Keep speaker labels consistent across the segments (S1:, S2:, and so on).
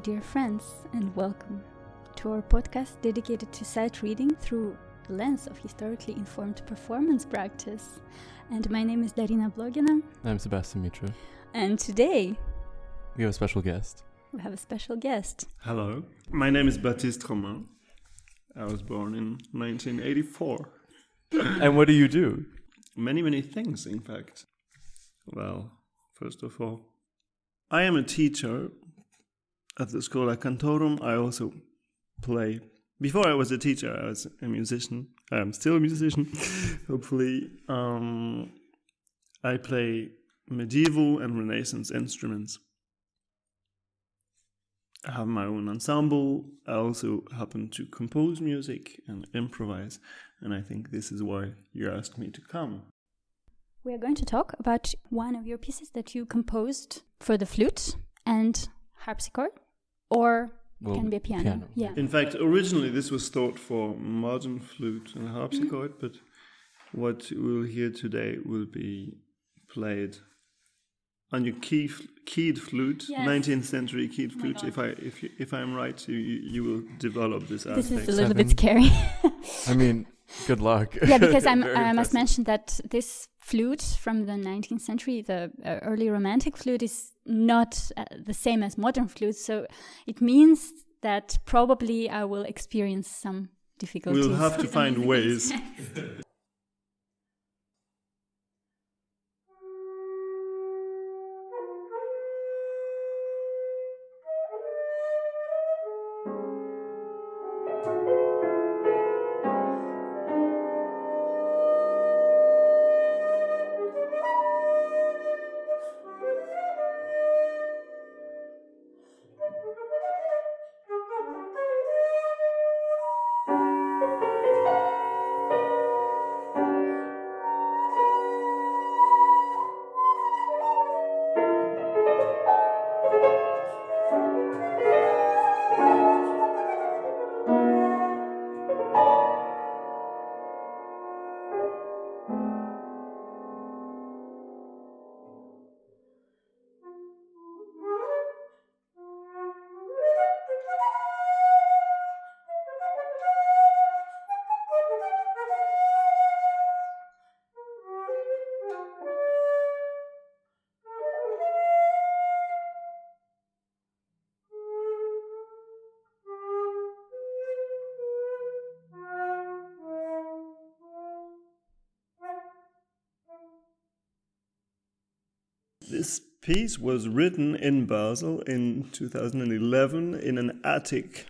S1: dear friends, and welcome to our podcast dedicated to sight reading through the lens of historically informed performance practice. And my name is Darina.
S2: I'm Sebastien.
S1: And today
S2: we have a special guest.
S1: We have a special guest.
S3: Hello, my name is Baptiste Romain. I was born in 1984.
S2: And what do you do?
S3: Many things, in fact. Well, first of all, I am a teacher at the Schola Cantorum. I also play. Before I was a teacher, I was a musician. I'm still a musician, hopefully. I play medieval and Renaissance instruments. I have my own ensemble. I also happen to compose music and improvise. And I think this is why you asked me to come.
S1: We are going to talk about one of your pieces that you composed for the flute and harpsichord, or can be a piano. Yeah.
S3: In fact, originally this was thought for modern flute and harpsichord, but what we'll hear today will be played on your keyed flute, yes. 19th century keyed flute. If I'm right, you will develop this aspect.
S1: This is a little bit scary.
S2: I mean, good luck.
S1: Yeah, because I must mention that this flute from the 19th century, the early romantic flute, is not the same as modern flute. So it means that probably I will experience some difficulties.
S3: We'll have to find ways. This piece was written in Basel in 2011 in an attic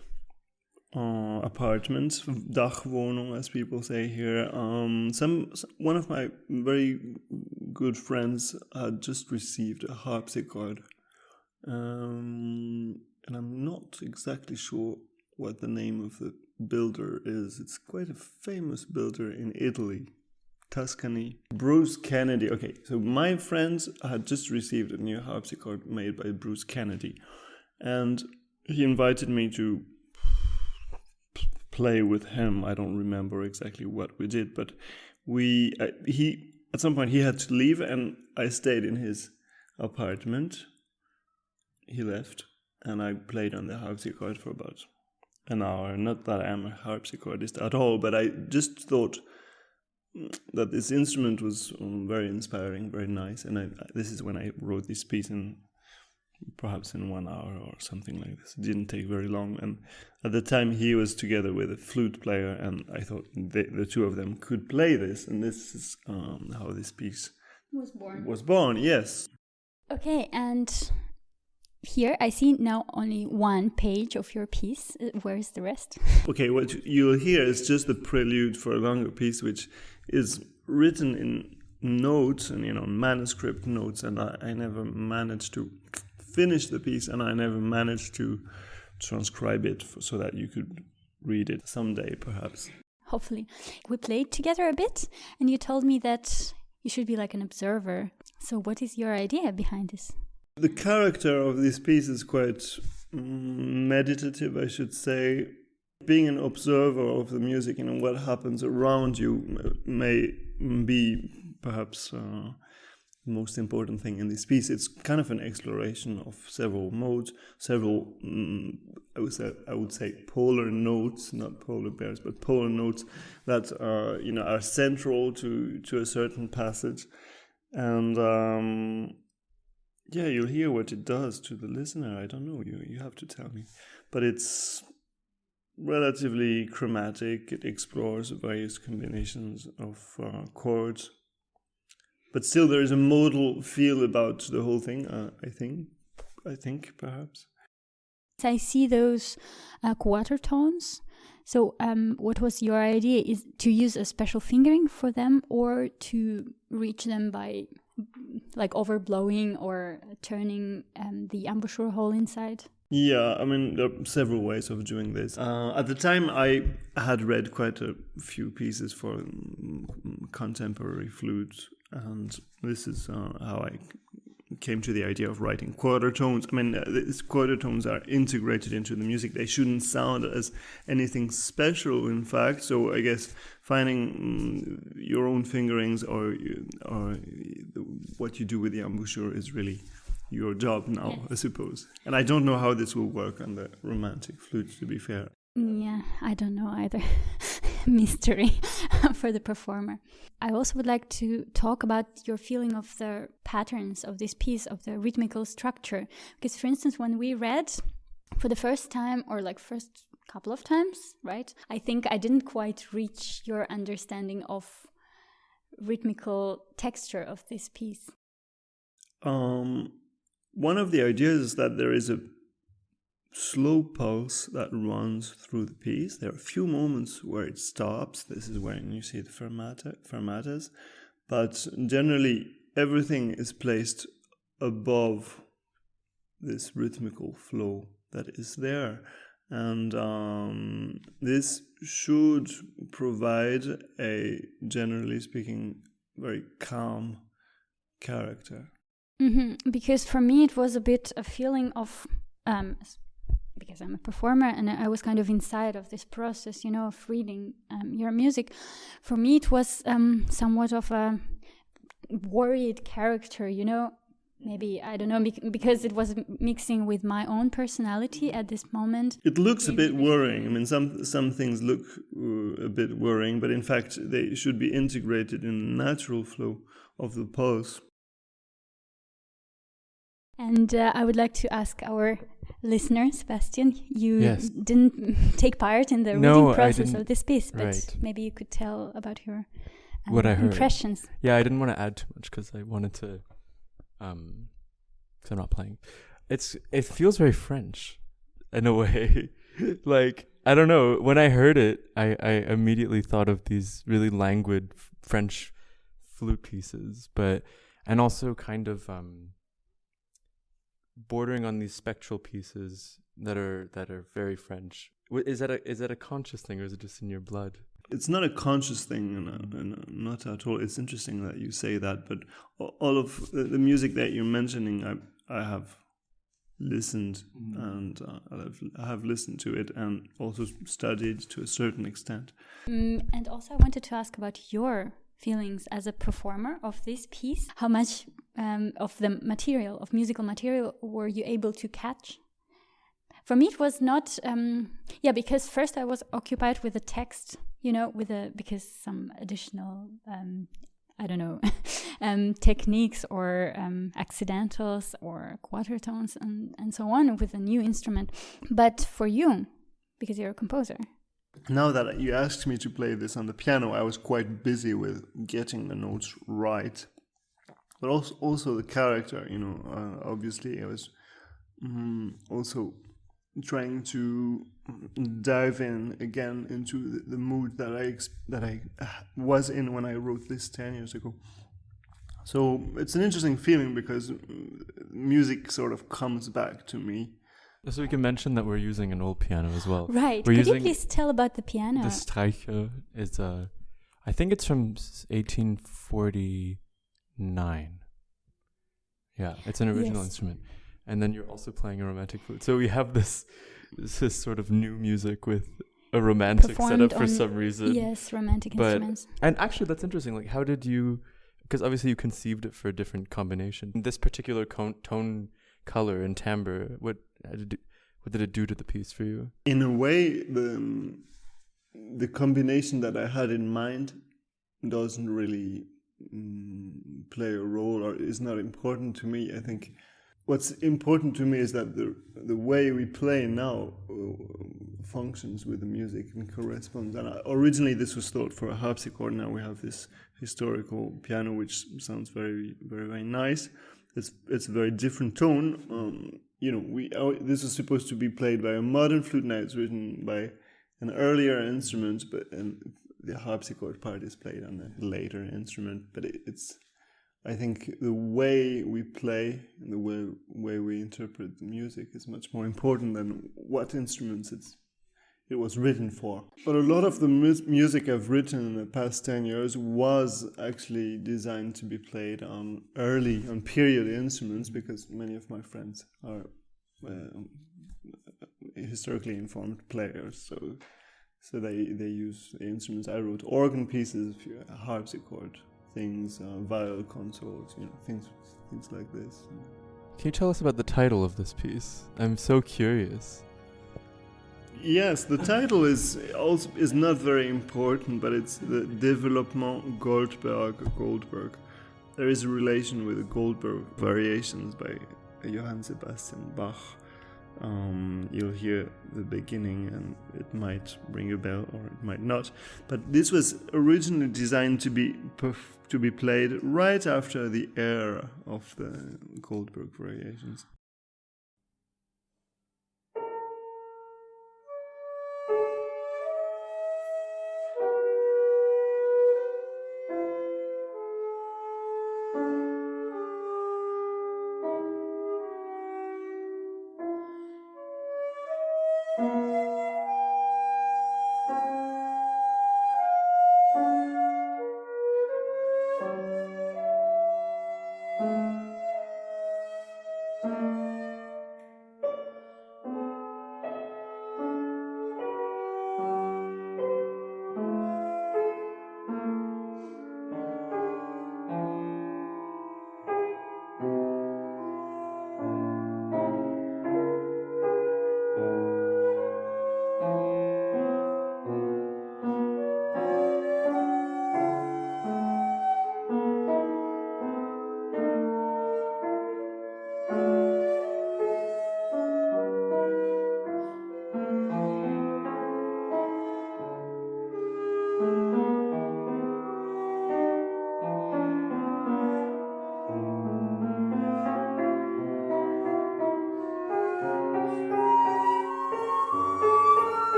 S3: apartment, Dachwohnung, as people say here. One of my very good friends had just received a harpsichord, and I'm not exactly sure what the name of the builder is. It's quite a famous builder in Italy. Tuscany. Bruce Kennedy. Okay, so my friends had just received a new harpsichord made by Bruce Kennedy, and he invited me to play with him. I don't remember exactly what we did, but he at some point he had to leave, and I stayed in his apartment. He left, and I played on the harpsichord for about an hour. Not that I'm a harpsichordist at all, but I just thought that this instrument was very inspiring, very nice, and this is when I wrote this piece perhaps in 1 hour or something like this. It didn't take very long, and at the time he was together with a flute player, and I thought the two of them could play this, and this is how this piece was born. Yes.
S1: Okay, and here I see now only one page of your piece. Where is the rest?
S3: Okay, what you'll hear is just the prelude for a longer piece, which is written in notes and manuscript notes, and I never managed to finish the piece, and I never managed to transcribe it so that you could read it someday, perhaps.
S1: Hopefully. We played together a bit, and you told me that you should be like an observer. So what is your idea behind this?
S3: The character of this piece is quite meditative, I should say. Being an observer of the music and what happens around you may be perhaps most important thing in this piece. It's kind of an exploration of several modes, several I would say polar notes, not polar bears, but polar notes that are central to a certain passage, and you'll hear what it does to the listener. I don't know, you have to tell me, but it's relatively chromatic. It explores various combinations of chords. But still, there is a modal feel about the whole thing, I think, perhaps.
S1: I see those quarter tones. So what was your idea? Is to use a special fingering for them, or to reach them by like overblowing or turning the embouchure hole inside?
S3: Yeah, I mean, there are several ways of doing this. At the time, I had read quite a few pieces for contemporary flute, and this is how I came to the idea of writing quarter tones. I mean, these quarter tones are integrated into the music. They shouldn't sound as anything special, in fact. So I guess finding your own fingerings or what you do with the embouchure is really your job now, yes. I suppose. And I don't know how this will work on the romantic flute, to be fair.
S1: Yeah, I don't know either. Mystery for the performer. I also would like to talk about your feeling of the patterns of this piece, of the rhythmical structure. Because, for instance, when we read for the first time, or like first couple of times, right? I think I didn't quite reach your understanding of rhythmical texture of this piece.
S3: One of the ideas is that there is a slow pulse that runs through the piece. There are a few moments where it stops. This is when you see the fermatas. But generally, everything is placed above this rhythmical flow that is there. And this should provide a, generally speaking, very calm character.
S1: Mm-hmm. Because for me, it was a bit a feeling of... because I'm a performer and I was kind of inside of this process, of reading your music. For me, it was somewhat of a worried character, maybe, I don't know, because it was mixing with my own personality at this moment.
S3: It looks a bit worrying. I mean, some things look a bit worrying, but in fact, they should be integrated in the natural flow of the pulse.
S1: And I would like to ask our listener, Sebastien, you didn't take part in the reading process of this piece, but maybe you could tell about your
S2: what I heard.
S1: Impressions.
S2: Yeah, I didn't want to add too much because I wanted to, because I'm not playing. It feels very French in a way. Like, I don't know, when I heard it, I immediately thought of these really languid French flute pieces, and also kind of bordering on these spectral pieces that are very French. Is that a conscious thing, or is it just in your blood?
S3: It's not a conscious thing, not at all. It's interesting that you say that, but all of the music that you're mentioning, I have listened and I have listened to it and also studied to a certain extent.
S1: And also I wanted to ask about your feelings as a performer of this piece. How much of the material, of musical material, were you able to catch? For me, it was not, because first I was occupied with the text, because some additional, techniques or accidentals or quarter tones and so on with a new instrument. But for you, because you're a composer.
S3: Now that you asked me to play this on the piano, I was quite busy with getting the notes right. But also the character, obviously I was also trying to dive in again into the mood that I was in when I wrote this 10 years ago. So it's an interesting feeling because music sort of comes back to me.
S2: So we can mention that we're using an old piano as well.
S1: Right. Could you please tell about the piano?
S2: The Streicher is I think it's from 1849. Yeah, it's an original instrument. And then you're also playing a romantic flute. So we have this sort of new music with a romantic setup for some reason.
S1: Yes, romantic instruments.
S2: And actually, that's interesting. Like, how did you because obviously you conceived it for a different combination. This particular tone, color, and timbre, what did it do to the piece for you?
S3: In a way, the combination that I had in mind doesn't really play a role or is not important to me. I think what's important to me is that the way we play now functions with the music and corresponds. And originally this was thought for a harpsichord. Now we have this historical piano, which sounds very, very, very nice. It's a very different tone. This is supposed to be played by a modern flute. Now it's written by an earlier instrument, and the harpsichord part is played on a later instrument. But I think the way we play and the way we interpret the music is much more important than what instruments it was written for. But a lot of the music I've written in the past 10 years was actually designed to be played on period instruments, because many of my friends are historically informed players, so they use the instruments. I wrote organ pieces, harpsichord things, viol consorts, things like this.
S2: Can you tell us about the title of this piece? I'm so curious.
S3: Yes, the title is not very important, but it's the Développement Goldberg. There is a relation with the Goldberg variations by Johann Sebastian Bach. You'll hear the beginning and it might ring a bell or it might not. But this was originally designed to be played right after the era of the Goldberg variations.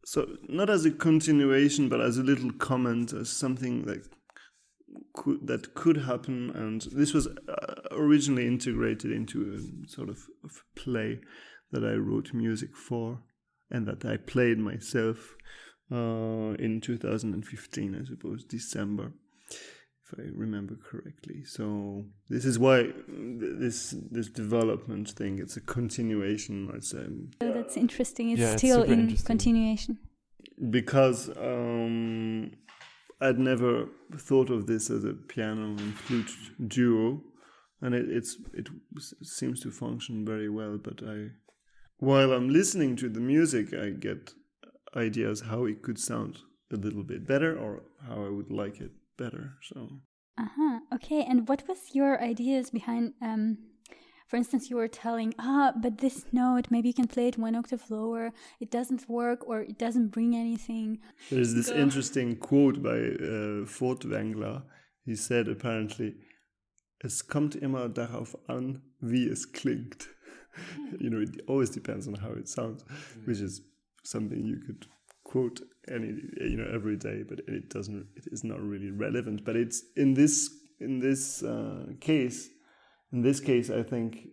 S3: So not as a continuation, but as a little comment, as something that could happen. And this was originally integrated into a sort of play that I wrote music for and that I played myself in 2015, I suppose, December, if I remember correctly. So this is why this development thing, it's a continuation, I'd say.
S1: Oh, that's interesting. It's still in continuation.
S3: Because I'd never thought of this as a piano and flute duo, and it seems to function very well. But while I'm listening to the music, I get ideas how it could sound a little bit better or how I would like it better. So.
S1: Okay. And what was your ideas behind? For instance, you were telling, but this note, maybe you can play it 1 octave lower. It doesn't work, or it doesn't bring anything.
S3: There's this interesting quote by Furtwängler. He said, apparently, Es kommt immer darauf an, wie es klingt. It always depends on how it sounds, which is something you could quote every day, but it is not really relevant. But it's in this case, I think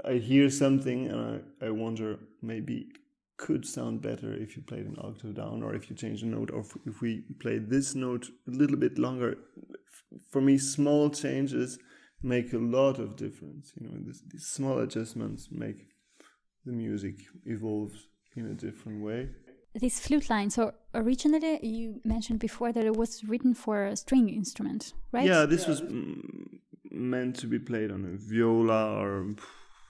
S3: I hear something and I wonder maybe could sound better if you played an octave down, or if you change the note, or if we played this note a little bit longer. For me, small changes make a lot of difference. These small adjustments make the music evolve in a different way.
S1: This flute line, so originally you mentioned before that it was written for a string instrument, right?
S3: Yeah, this was meant to be played on a viola or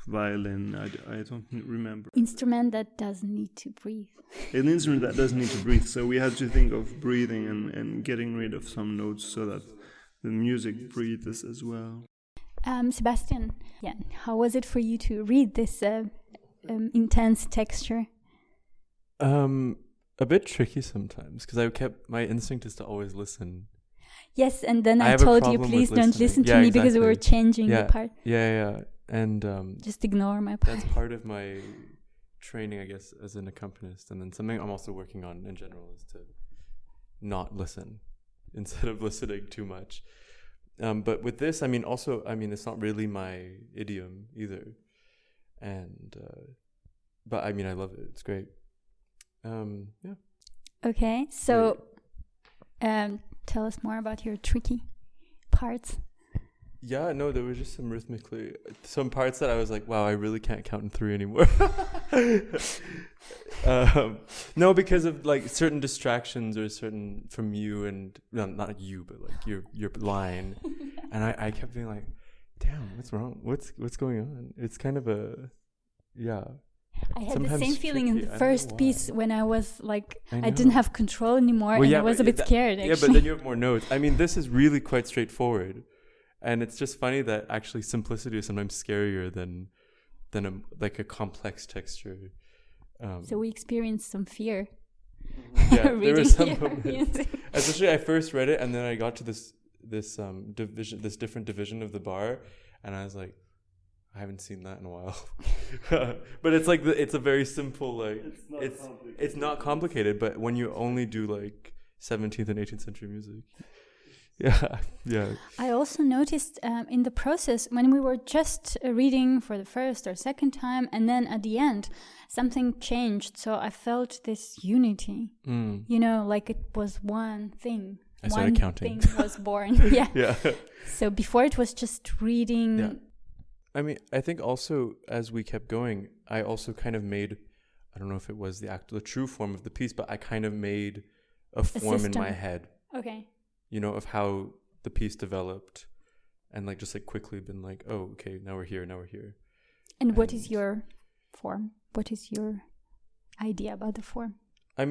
S3: violin. I don't remember.
S1: Instrument that doesn't need to breathe.
S3: An instrument that doesn't need to breathe. So we had to think of breathing and getting rid of some notes so that the music breathes as well.
S1: Sebastien, how was it for you to read this intense texture?
S2: A bit tricky sometimes, because my instinct is to always listen.
S1: Yes, and then I told you, please don't listen to me because we were changing the part.
S2: Yeah. And
S1: just ignore my part.
S2: That's part of my training, I guess, as an accompanist. And then something I'm also working on in general is to not listen instead of listening too much. But with this, it's not really my idiom either. And but I love it. It's great. Yeah.
S1: Okay, so tell us more about your tricky parts.
S2: Yeah, no, there was just some parts that I was like, wow, I really can't count in 3 anymore. No, because of like certain distractions or certain from you and not you, but like your line, and I kept being like, damn, what's wrong? What's going on? It's kind of
S1: I had the same feeling in the first piece when I was like, I didn't have control anymore, and I was a bit scared, actually.
S2: Yeah, but then you have more notes. This is really quite straightforward. And it's just funny that actually simplicity is sometimes scarier than a complex texture.
S1: So we experienced some fear.
S2: Yeah, there were some moments. Especially I first read it, and then I got to this different division of the bar, and I was like, I haven't seen that in a while. But it's like it's a very simple it's not complicated. But when you only do like 17th and 18th century music. Yeah.
S1: I also noticed in the process when we were just reading for the first or second time, and then at the end something changed. So I felt this unity. Like it was one thing.
S2: I started counting.
S1: One thing was born. Yeah. So before it was just reading.
S2: Yeah. I think also as we kept going, I also kind of made, I don't know if it was the true form of the piece, but I kind of made a form in my head.
S1: Okay.
S2: Of how the piece developed, and like just like quickly been like, oh, okay, now we're here.
S1: And what is your form? What is your idea about the form?
S2: I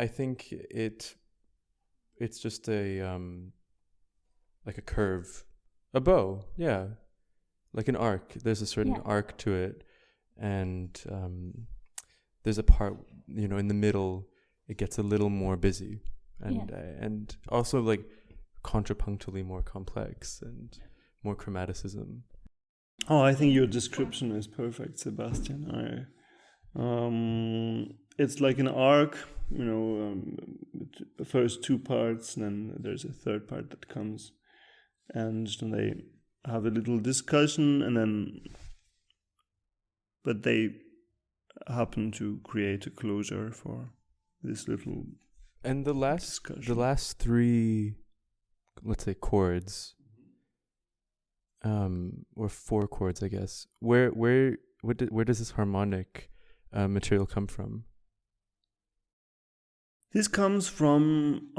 S2: think it's just a like a curve, a bow, yeah, like an arc. There's a certain arc to it, and there's a part, in the middle, it gets a little more busy. And also like contrapunctally more complex and more chromaticism.
S3: Oh, I think your description is perfect, Sebastien. It's like an arc, the first 2 parts, and then there's a third part that comes, and then they have a little discussion, but they happen to create a closure for this little.
S2: And the last 3, let's say, chords, or 4 chords, I guess. Where does this harmonic material come from?
S3: This comes from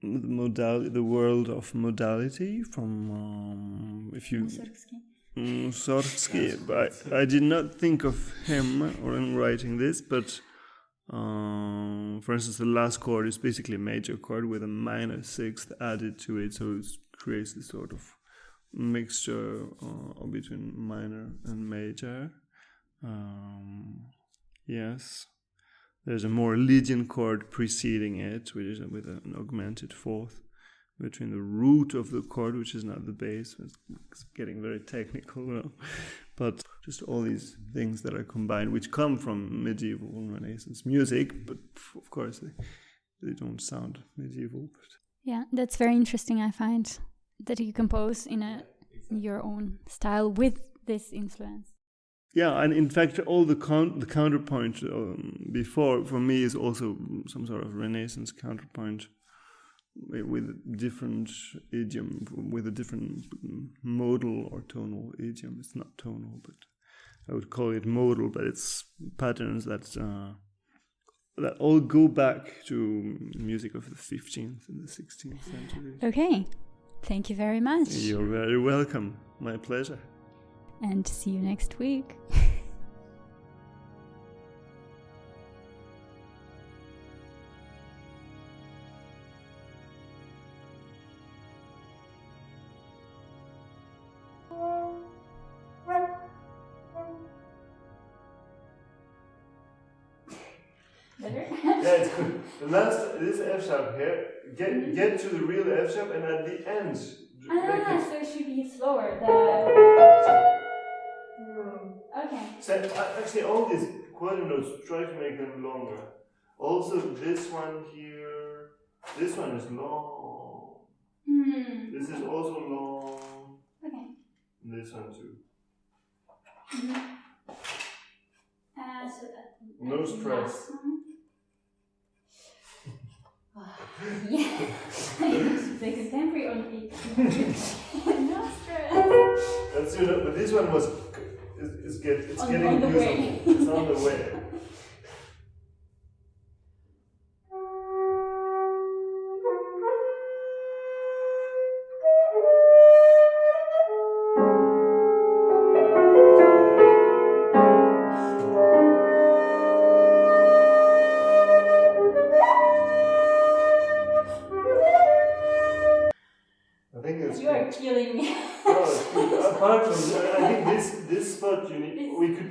S3: the world of modality. From Mussorgsky. I did not think of him when writing this, but. For instance, the last chord is basically a major chord with a minor 6th added to it, so it creates this sort of mixture between minor and major. Yes, there's a more Lydian chord preceding it, which is with an augmented 4th, between the root of the chord, which is not the bass. It's getting very technical, you know. But just all these things that are combined, which come from medieval and Renaissance music, but of course they don't sound medieval. But
S1: yeah, that's very interesting. I find that you compose in your own style with this influence.
S3: Yeah, and in fact, all the counterpoint before for me is also some sort of Renaissance counterpoint with different idiom, with a different modal or tonal idiom. It's not tonal, but I would call it modal. But it's patterns that all go back to music of the 15th and the 16th century.
S1: Okay, thank you very much.
S3: You're very welcome. My pleasure.
S1: And see you next week. Better?
S3: Yeah, it's good. The last, this F sharp here, get to the real F sharp, and at the end.
S1: So it should be slower. Okay.
S3: So actually, all these quarter notes, try to make them longer. Also, this one here, this one is long. This is also long.
S1: Okay.
S3: And this one too. No stress.
S1: Yeah. The contemporary only. No stress.
S3: That's but this one was. It's getting
S1: on the way.
S3: It's on the way. I think it's.
S1: You are killing me.
S3: No, apart from, I think this spot we could